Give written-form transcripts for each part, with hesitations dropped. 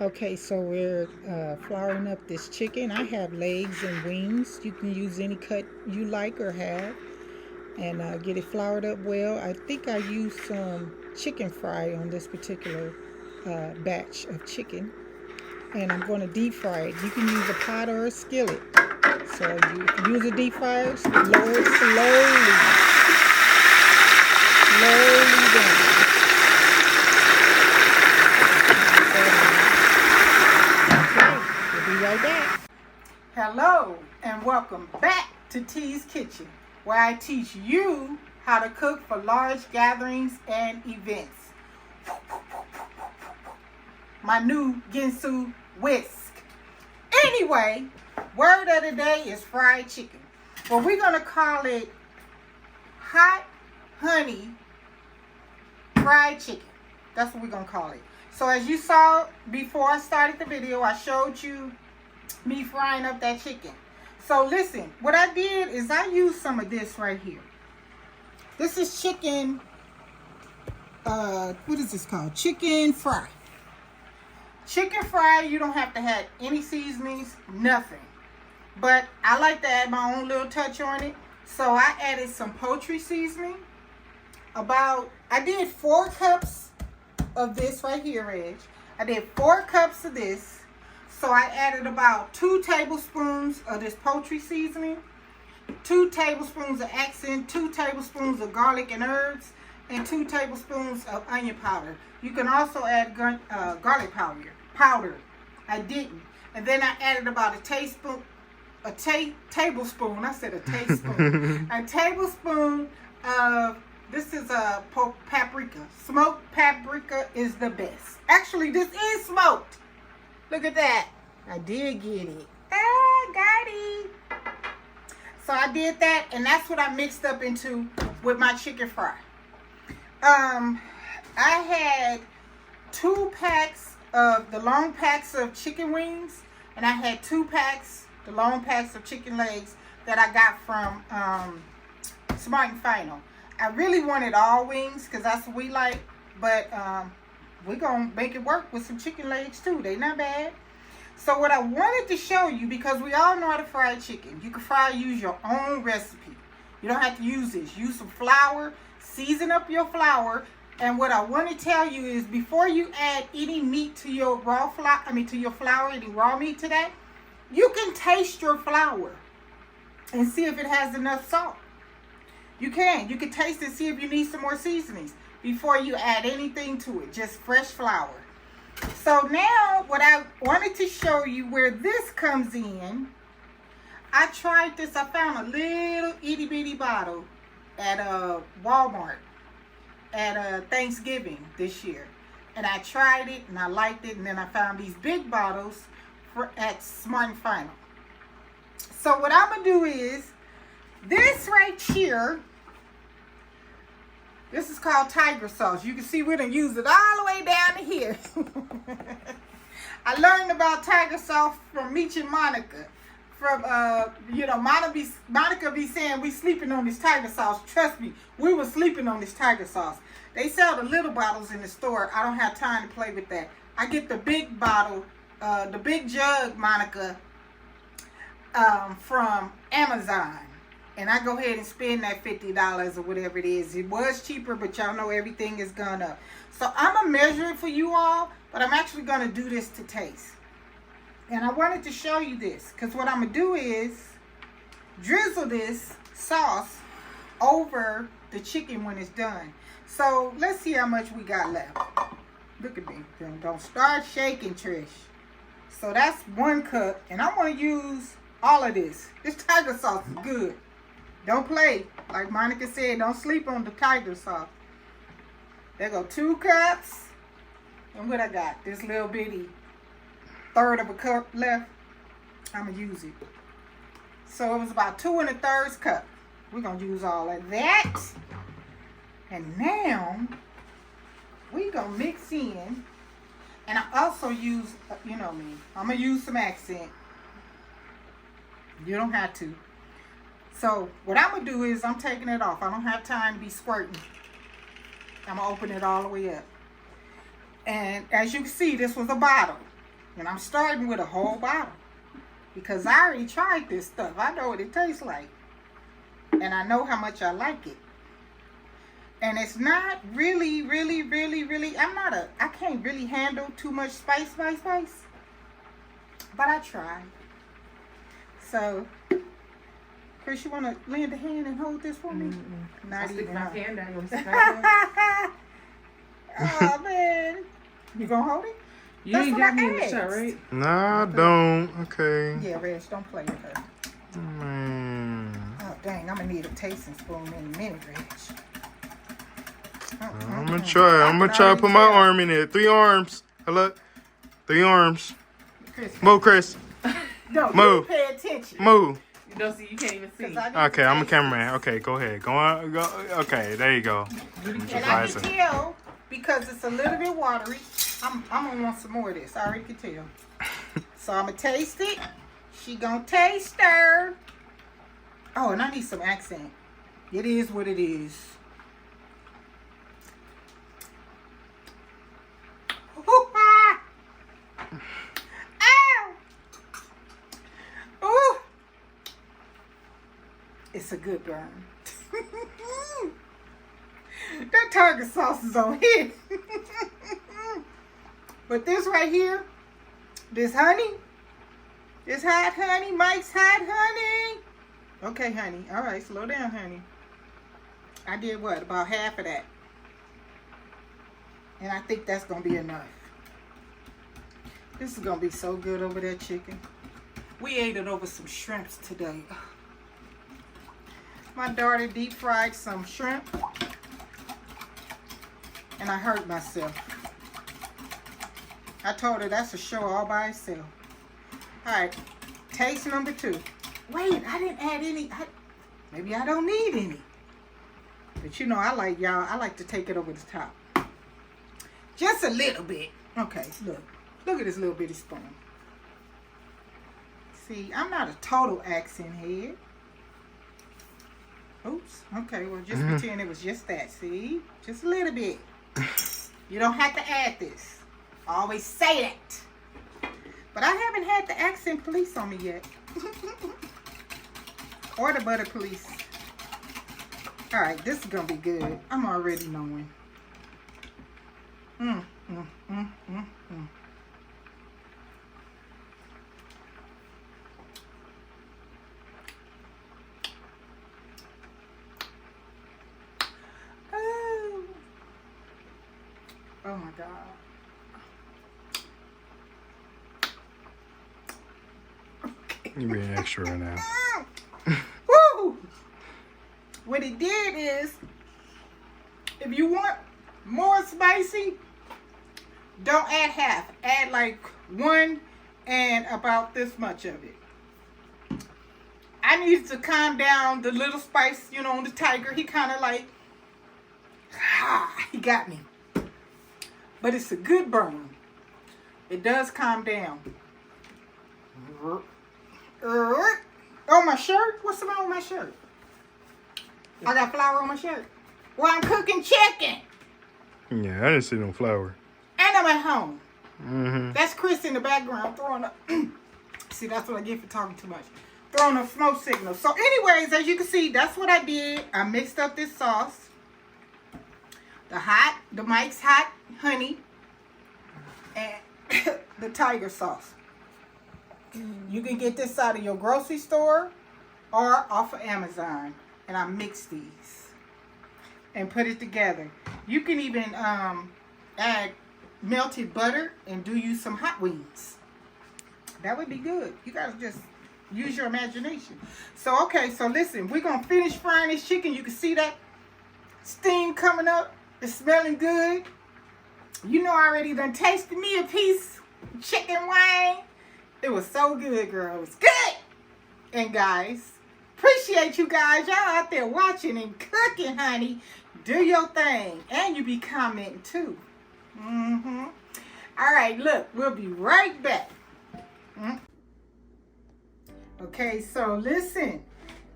Okay, so we're flouring up this chicken. I have legs and wings. You can use any cut you like or have, and get it floured up well. I think I used some chicken fry on this particular batch of chicken, and I'm going to deep fry it. You can use a pot or a skillet. So you use a deep fryer, lower it slowly down. Right back. Hello and welcome back to T's Kitchen, where I teach you how to cook for large gatherings and events. My new Ginsu whisk. Anyway, word of the day is fried chicken. Well, we're going to call it hot honey fried chicken. That's what we're going to call it. So as you saw before I started the video, I showed you me frying up that chicken. So listen, what I did is I used some of this right here. This is chicken, what is this called? Chicken fry. Chicken fry, you don't have to have any seasonings, nothing. But I like to add my own little touch on it. So I added some poultry seasoning. I did 4 cups of this right here, Reg. I did 4 cups of this. So I added about 2 tablespoons of this poultry seasoning, 2 tablespoons of accent, 2 tablespoons of garlic and herbs, and 2 tablespoons of onion powder. You can also add garlic powder. I didn't. And then I added about a tablespoon, a tablespoon of, this is a paprika. Smoked paprika is the best. Actually, this is smoked. Look at that. I did get it. Got it. So I did that, and that's what I mixed up into with my chicken fry. I had 2 packs of the long packs of chicken wings, and I had 2 packs, the long packs of chicken legs that I got from Smart and Final. I really wanted all wings because that's what we like, but we're going to make it work with some chicken legs too. They not bad. So what I wanted to show you, because we all know how to fry chicken. You can use your own recipe. You don't have to use this. Use some flour. Season up your flour. And what I want to tell you is before you add any meat to your flour, any raw meat to that, you can taste your flour and see if it has enough salt. You can taste it, see if you need some more seasonings before you add anything to it. Just fresh flour. So now what I wanted to show you where this comes in, I tried this. I found a little itty bitty bottle at Walmart at Thanksgiving this year. And I tried it and I liked it. And then I found these big bottles at Smart and Final. So what I'm going to do is, this right here, this is called tiger sauce. You can see we done used it all the way down to here. I learned about tiger sauce from Meech and Monica. From, Monica be saying we sleeping on this tiger sauce. Trust me, we were sleeping on this tiger sauce. They sell the little bottles in the store. I don't have time to play with that. I get the big bottle, the big jug, Monica, from Amazon. And I go ahead and spend that $50 or whatever it is. It was cheaper, but y'all know everything is gone up. So I'm going to measure it for you all, but I'm actually going to do this to taste. And I wanted to show you this, because what I'm going to do is drizzle this sauce over the chicken when it's done. So let's see how much we got left. Look at me. Don't start shaking, Trish. So that's 1 cup, and I want to use all of this. This tiger sauce is good. Don't play. Like Monica said, don't sleep on the tiger sauce. There go 2 cups. And what I got? This little bitty 1/3 of a cup left. I'm going to use it. So it was about 2 1/3 cup. We're going to use all of that. And now, we're going to mix in. And I also use, you know me, I'm going to use some accent. You don't have to. So what I'm going to do is I'm taking it off. I don't have time to be squirting. I'm going to open it all the way up. And as you can see, this was a bottle. And I'm starting with a whole bottle. Because I already tried this stuff. I know what it tastes like. And I know how much I like it. And it's not really, I can't really handle too much spice. But I try. So, Chris, you want to lend a hand and hold this for me? Not even. Stick my hand out. Oh, man. You going to hold it? You ain't got me in the shot, right? Nah, I don't. Okay. Yeah, Reg, don't play with her. Man. Oh, dang. I'm going to need a tasting spoon in a minute, Reg. I'm gonna try to put my arm in there. 3 arms. Hello? 3 arms. Chris, Move, Chris. no, Move. You pay attention. Move. You don't see, you can't even see. Okay, I'm a cameraman. Okay, go ahead. Go on. Go. Okay, there you go. And I can tell, because it's a little bit watery, I'm going to want some more of this. I already can tell. So I'm going to taste it. She going to taste her. Oh, and I need some accent. It is what it is. Ooh. It's a good burn. That target sauce is on here. But this right here, this honey, this hot honey, Mike's hot honey. Okay, honey. All right, slow down, honey. I did what? About half of that. And I think that's going to be enough. This is going to be so good over that chicken. We ate it over some shrimps today. My daughter deep fried some shrimp. And I hurt myself. I told her that's a show all by itself. Alright, taste number 2. Wait, I didn't add any. Maybe I don't need any. But you know, I like to take it over the top. Just a little bit. Okay, look. Look at this little bitty spoon. See, I'm not a total accent head. Oops. Okay, well, just pretend it was just that. See? Just a little bit. You don't have to add this. I always say that. But I haven't had the accent police on me yet. Or the butter police. Alright, this is going to be good. I'm already knowing. Oh my God. Okay. You being extra right now. Woo! What it did is, if you want more spicy, don't add half. Add like 1 and about this much of it. I needed to calm down the little spice, you know, on the tiger. He kind of like, he got me. But it's a good burn. It does calm down. Oh, my shirt? What's the matter with my shirt? I got flour on my shirt. Well, I'm cooking chicken. Yeah, I didn't see no flour. And I'm at home. Mm-hmm. That's Chris in the background throwing up. See, that's what I get for talking too much. Throwing a smoke signal. So anyways, as you can see, that's what I did. I mixed up this sauce. The Mike's hot honey. And the tiger sauce. You can get this out of your grocery store or off of Amazon. And I mix these and put it together. You can even add melted butter and do you some hot wings. That would be good. You gotta just use your imagination. So, okay, so listen, we're gonna finish frying this chicken. You can see that steam coming up. It's smelling good. You know, I already done tasted me a piece of chicken wing. It was so good, girl. It was good. And guys, appreciate you guys. Y'all out there watching and cooking, honey. Do your thing. And you be commenting too. All right, look, we'll be right back. Okay, so listen.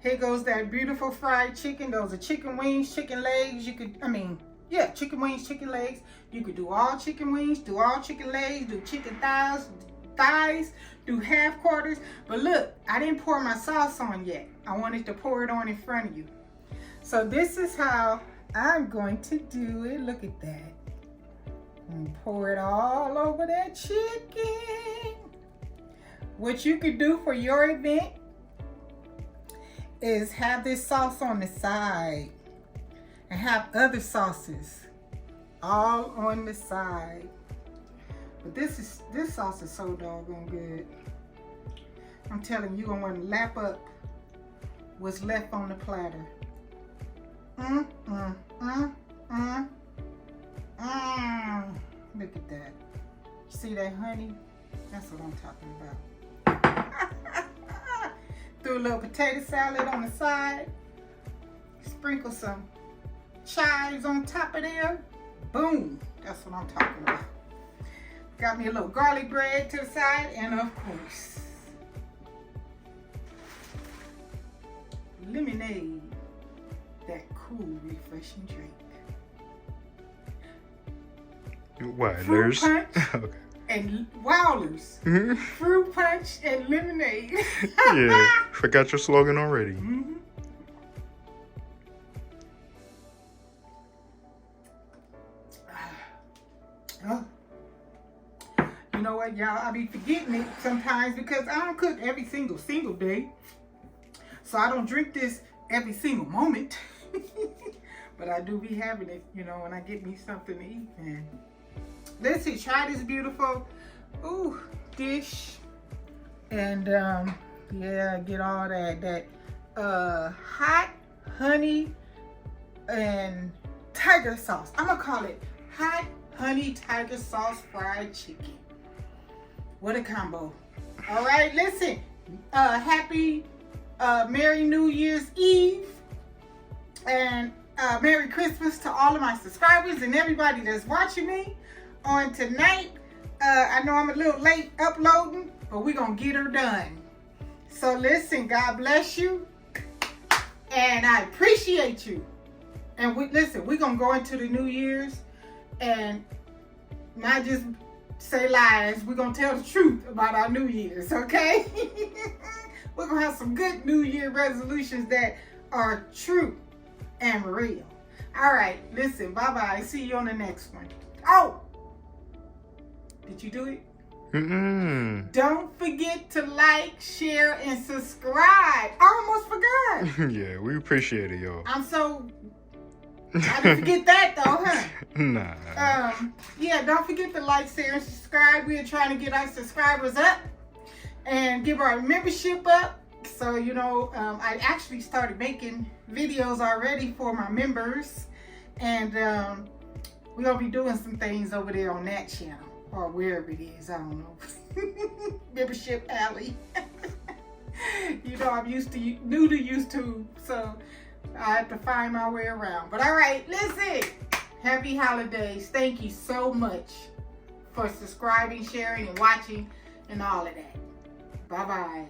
Here goes that beautiful fried chicken. Those are chicken wings, chicken legs. Chicken wings, chicken legs. You could do all chicken wings, do all chicken legs, do chicken thighs, thighs, do half quarters. But look, I didn't pour my sauce on yet. I wanted to pour it on in front of you. So this is how I'm going to do it. Look at that. And pour it all over that chicken. What you could do for your event is have this sauce on the side and have other sauces all on the side. But this sauce is so doggone good. I'm telling you, you're gonna want to lap up what's left on the platter. Look at that. See that honey? That's what I'm talking about. Threw a little potato salad on the side. Sprinkle some chives on top of there. Boom. That's what I'm talking about. Got me a little garlic bread to the side, and of course, lemonade. That cool, refreshing drink. What? Fruit punch Okay. and Wowlers. Fruit punch and lemonade. Yeah, forgot your slogan already. Mm-hmm. Oh. You know what, y'all? I be forgetting it sometimes because I don't cook every single day. So I don't drink this every single moment. But I do be having it, you know, when I get me something to eat, man. Let's see, try this beautiful dish. And yeah, get all that hot honey and tiger sauce. I'm gonna call it hot honey tiger sauce fried chicken. What a combo. All right, listen, happy Merry New Year's Eve and Merry Christmas to all of my subscribers and everybody that's watching me on tonight. I know I'm a little late uploading, but we're gonna get her done. So listen, God bless you, and I appreciate you. And listen, we're gonna go into the New Year's and not just say lies. We're gonna tell the truth about our New Year's, okay? We're gonna have some good New Year resolutions that are true and real. All right, listen, bye-bye. See you on the next one. Oh, did you do it? Don't forget to like, share, and subscribe. I almost forgot. Yeah, we appreciate it, y'all. I didn't forget that though, huh? Nah. Yeah, don't forget to like, share, and subscribe. We are trying to get our subscribers up and give our membership up. So, you know, I actually started making videos already for my members. And we're going to be doing some things over there on that channel. Or wherever it is, I don't know. Membership Alley. You know, I'm new to YouTube, so I have to find my way around. But all right, listen. Happy holidays. Thank you so much for subscribing, sharing, and watching, and all of that. Bye-bye.